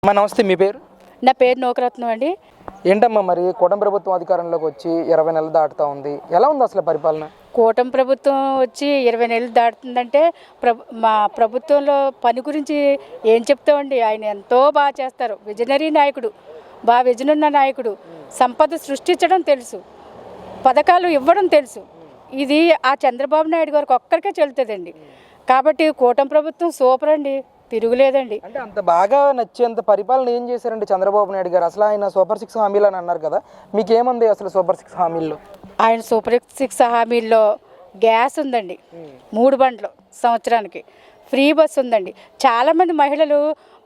నమస్తే, మీ పేరు? నా పేరు నోకరత్నం అండి. ఏంటమ్మా మరి కూటమి ప్రభుత్వం అధికారంలోకి వచ్చి 20 నెలలు దాటుతా ఉంది, ఎలా ఉంది అసలు పరిపాలన? కూటమి ప్రభుత్వం వచ్చి 20 నెలలు దాటుతుందంటే మా ప్రభుత్వంలో పని గురించి ఏం చెప్తామండి. ఆయన ఎంతో బాగా చేస్తారు. విజనరీ నాయకుడు, బాగా విజన్ ఉన్న నాయకుడు. సంపద సృష్టించడం తెలుసు, పథకాలు ఇవ్వడం తెలుసు. ఇది ఆ చంద్రబాబు నాయుడు గారికి ఒక్కరికే చెల్లుతుందండి. కాబట్టి కూటమి ప్రభుత్వం సూపర్ అండి, తిరుగులేదండి. అంటే అంత బాగా నచ్చేంత పరిపాలన ఏం చేశారండి చంద్రబాబు నాయుడు గారు? అసలు ఆయన సూపర్ 6 హామీలు అని అన్నారు కదా, మీకేమంది అసలు సూపర్ 6 హామీల్లో? ఆయన సూపర్ 6 హామీల్లో గ్యాస్ ఉందండి, 3 బండ్లు సంవత్సరానికి, ఫ్రీ బస్ ఉందండి. చాలామంది మహిళలు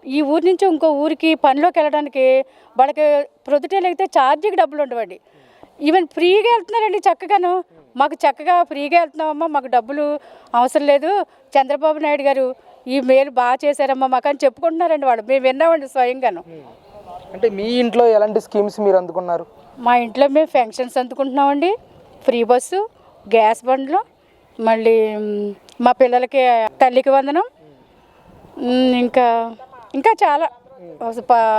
ఈ ఊరి నుంచి ఇంకో ఊరికి పనిలోకి వెళ్ళడానికి వాళ్ళకి ప్రొద్దుటేలు అయితే ఛార్జీకి డబ్బులు ఉండవండి. ఈవెన్ ఫ్రీగా వెళ్తున్నారండి చక్కగాను. మాకు చక్కగా ఫ్రీగా వెళ్తున్నామమ్మా, మాకు డబ్బులు అవసరం లేదు, చంద్రబాబు నాయుడు గారు ఈ మేలు బాగా చేశారమ్మా మాకు అని చెప్పుకుంటున్నారండి వాళ్ళు. మేము విన్నామండి స్వయంగాను. అంటే మీ ఇంట్లో ఎలాంటి స్కీమ్స్ మీరు అందుకున్నారు? మా ఇంట్లో మేము పెన్షన్స్ అందుకుంటున్నామండి, ఫ్రీ బస్సు, గ్యాస్ బండ్లు, మళ్ళీ మా పిల్లలకి తల్లికి వందనం, ఇంకా ఇంకా చాలా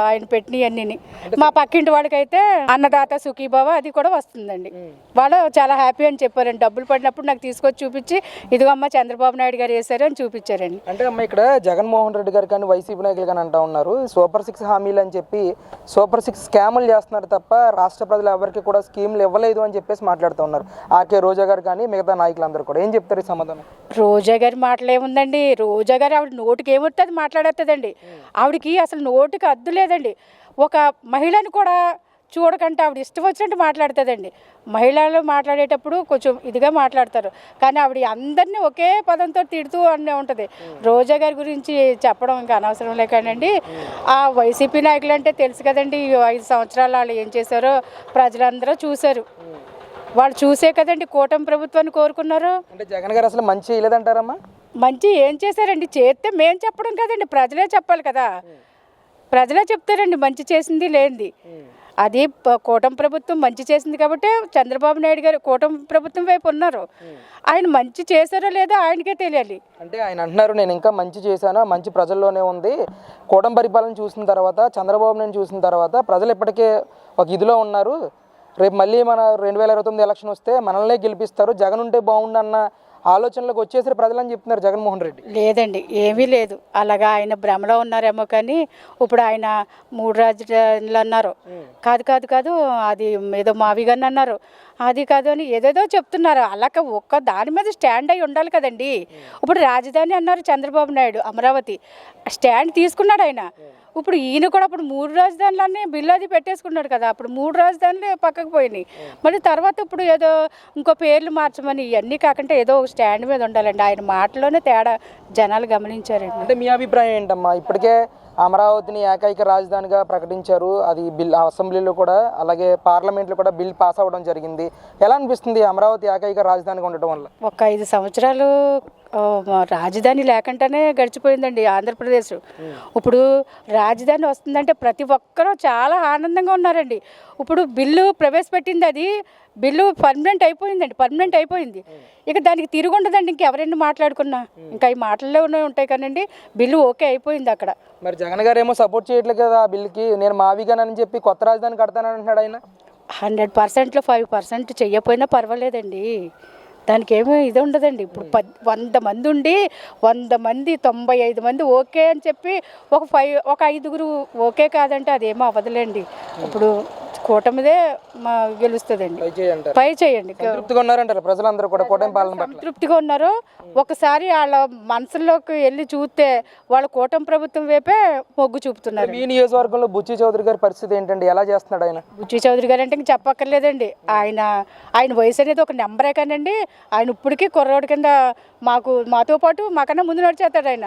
ఆయన పెట్టినవన్నీ. మా పక్కింటి వాడికైతే అన్నదాత సుఖీభావ అది కూడా వస్తుందండి. వాళ్ళు చాలా హ్యాపీ అని చెప్పారండి. డబ్బులు పడినప్పుడు నాకు తీసుకొచ్చి చూపించి, ఇదిగో అమ్మ చంద్రబాబు నాయుడు గారు వేశారు అని చూపించారండి. అంటే అమ్మ ఇక్కడ జగన్మోహన్ రెడ్డి గారు కానీ వైసీపీ నాయకులు కానీ అంటూ ఉన్నారు, సూపర్ 6 హామీలు అని చెప్పి సూపర్ 6 స్కాములు చేస్తున్నారు తప్ప రాష్ట్ర ప్రజలు ఎవరికి కూడా స్కీములు ఇవ్వలేదు అని చెప్పేసి మాట్లాడుతూ ఉన్నారు. ఆర్కే రోజా గారు కానీ మిగతా నాయకులందరూ కూడా ఏం చెప్తారు ఈ సమాధానం? రోజా గారి మాటలేముందండి, రోజా గారు ఆవిడ నోటికి ఏమొస్తుంది మాట్లాడేస్తుందండి. ఆవిడకి అసలు నోటికి అద్దు లేదండి. ఒక మహిళని కూడా చూడకంటే ఆవిడ ఇష్టం వచ్చినట్టు మాట్లాడుతుందండి. మహిళలు మాట్లాడేటప్పుడు కొంచెం ఇదిగా మాట్లాడతారు, కానీ ఆవిడ అందరినీ ఒకే పదంతో తిడుతూ అనే ఉంటుంది. రోజా గారి గురించి చెప్పడం ఇంకా అనవసరం లేకండి. ఆ వైసీపీ నాయకులు అంటే తెలుసు కదండి, 5 సంవత్సరాలు వాళ్ళు ఏం చేశారో ప్రజలందరూ చూశారు. వాళ్ళు చూసే కదండి కూటమి ప్రభుత్వాన్ని కోరుకున్నారు. అంటే జగన్ గారు అసలు మంచి చేయలేదంటారమ్మా? మంచి ఏం చేశారండి? చేస్తే మేము చెప్పడం కదండి, ప్రజలే చెప్పాలి కదా. ప్రజలే చెప్తారండి మంచి చేసింది లేనిది. అది కూటమి ప్రభుత్వం మంచి చేసింది కాబట్టి చంద్రబాబు నాయుడు గారు కూటమి ప్రభుత్వం వైపు ఉన్నారు. ఆయన మంచి చేశారో లేదో ఆయనకే తెలియాలి. అంటే ఆయన అంటున్నారు, నేను ఇంకా మంచి చేశాను, మంచి ప్రజల్లోనే ఉంది. కూటమి పరిపాలన చూసిన తర్వాత, చంద్రబాబు నాయుడు చూసిన తర్వాత ప్రజలు ఇప్పటికే ఒక ఇదిలో ఉన్నారు. రేపు మళ్ళీ మన 2029 ఎలక్షన్ వస్తే మనల్నే గెలిపిస్తారు, జగన్ ఉంటే బాగుండన్న ఆలోచనలకు వచ్చేసరి ప్రజలని చెప్తున్నారు జగన్మోహన్ రెడ్డి. లేదండి, ఏమీ లేదు. అలాగా ఆయన భ్రమలో ఉన్నారేమో. కానీ ఇప్పుడు ఆయన 3 రాజధానులు అన్నారు. కాదు అది ఏదో మావిగాని అన్నారు, అది కాదు అని ఏదేదో చెప్తున్నారు. అలాగ ఒక్క దాని మీద స్టాండ్ అయి ఉండాలి కదండి. ఇప్పుడు రాజధాని అన్నారు చంద్రబాబు నాయుడు, అమరావతి స్టాండ్ తీసుకున్నాడు ఆయన. ఇప్పుడు ఈయన కూడా అప్పుడు 3 రాజధానులన్నీ బిల్లు అది పెట్టేసుకున్నాడు కదా. అప్పుడు 3 రాజధానులు పక్కకు పోయినాయి. మళ్ళీ తర్వాత ఇప్పుడు ఏదో ఇంకో పేర్లు మార్చమని ఇవన్నీ కాకుండా ఏదో ఒక స్టాండ్ మీద ఉండాలండి. ఆయన మాటలోనే తేడా జనాలు గమనించారండి. అంటే మీ అభిప్రాయం ఏంటమ్మా? ఇప్పటికే అమరావతిని ఏకైక రాజధానిగా ప్రకటించారు, అది బిల్ అసెంబ్లీలో కూడా అలాగే పార్లమెంట్లో కూడా బిల్ పాస్ అవ్వడం జరిగింది. ఎలా అనిపిస్తుంది అమరావతి ఏకైక రాజధానిగా ఉండటం వల్ల? ఒక 5 సంవత్సరాలు రాజధాని లేకుండానే గడిచిపోయిందండి ఆంధ్రప్రదేశ్. ఇప్పుడు రాజధాని వస్తుందంటే ప్రతి ఒక్కరూ చాలా ఆనందంగా ఉన్నారండి. ఇప్పుడు బిల్లు ప్రవేశపెట్టింది, అది బిల్లు పర్మనెంట్ అయిపోయింది. ఇక దానికి తిరిగి ఉండదండి. ఇంకెవరైనా మాట్లాడుకున్నా ఇంకా ఈ మాటల్లోనే ఉంటాయి కానండి. బిల్లు ఓకే అయిపోయింది అక్కడ. మరి జగన్ గారు ఏమో సపోర్ట్ చేయట్లేదు కదా ఆ బిల్లుకి. నేను మావిగానని చెప్పి కొత్త రాజధాని కడతానని అంటున్నాడు ఆయన. 100%లో 5% చెయ్యకపోయినా పర్వాలేదండి, దానికి ఏమీ ఇది ఉండదండి. ఇప్పుడు 100 మంది ఉండి 100 మంది 95 మంది ఓకే అని చెప్పి ఒక 5గురు ఓకే కాదంటే అదేమో అవ్వదులేండి. ఇప్పుడు కూటమిదే గెలుస్తుందండి. పై చేయండి. ప్రజలందరూ కూడా కూటమి పాలన సంతృప్తిగా ఉన్నారు. ఒకసారి వాళ్ళ మనసులోకి వెళ్ళి చూస్తే వాళ్ళ కూటమి ప్రభుత్వం వైపే మొగ్గు చూపుతున్నారు. ఈ నియోజకవర్గంలో బుచ్చి చౌదరి గారి పరిస్థితి ఏంటండి? ఎలా చేస్తున్నాడు ఆయన? బుచ్చి చౌదరి గారు అంటే ఇంక చెప్పక్కర్లేదండి. ఆయన వయసు అనేది ఒక నెంబరే కానండి. ఆయన ఇప్పటికీ కుర్రోడి కింద మాతో పాటు మాకన్నా ముందు నడిచేస్తాడు ఆయన.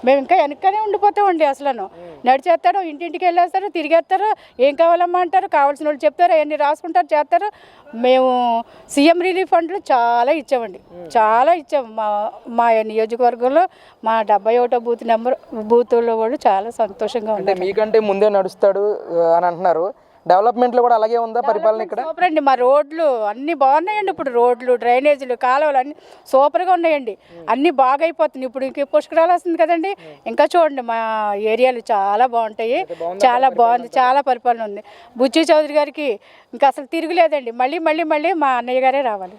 మేము ఇంకా వెనకనే ఉండిపోతామండి. అసలు నడిచేస్తాడు, ఇంటింటికి వెళ్ళేస్తారు, తిరిగేస్తారు, ఏం కావాలమ్మా అంటారు, కావాల్సిన వాళ్ళు చెప్తారు, అవన్నీ రాసుకుంటారు, చేస్తారు. మేము సీఎం రిలీఫ్ ఫండ్లు చాలా ఇచ్చామండి, చాలా ఇచ్చాము. మా నియోజకవర్గంలో మా 71వ బూత్లో వాళ్ళు చాలా సంతోషంగా ఉన్నారు. మీకంటే ముందే నడుస్తాడు అని అంటున్నారు. డెవలప్మెంట్లో కూడా అలాగే ఉందా పరిపాలన ఇక్కడ? సూపర్ అండి. మా రోడ్లు అన్నీ బాగున్నాయండి. ఇప్పుడు రోడ్లు, డ్రైనేజీలు, కాలువలు అన్నీ సూపర్గా ఉన్నాయండి. అన్నీ బాగా అయిపోతున్నాయి. ఇప్పుడు ఇంక పుష్కరాలు వస్తుంది కదండి, ఇంకా చూడండి మా ఏరియాలు చాలా బాగుంటాయి. చాలా బాగుంది, చాలా పరిపాలన ఉంది. బుచ్చి చౌదరి గారికి ఇంకా అసలు తిరుగులేదండి. మళ్ళీ మళ్ళీ మళ్ళీ మా అన్నయ్య గారే రావాలి.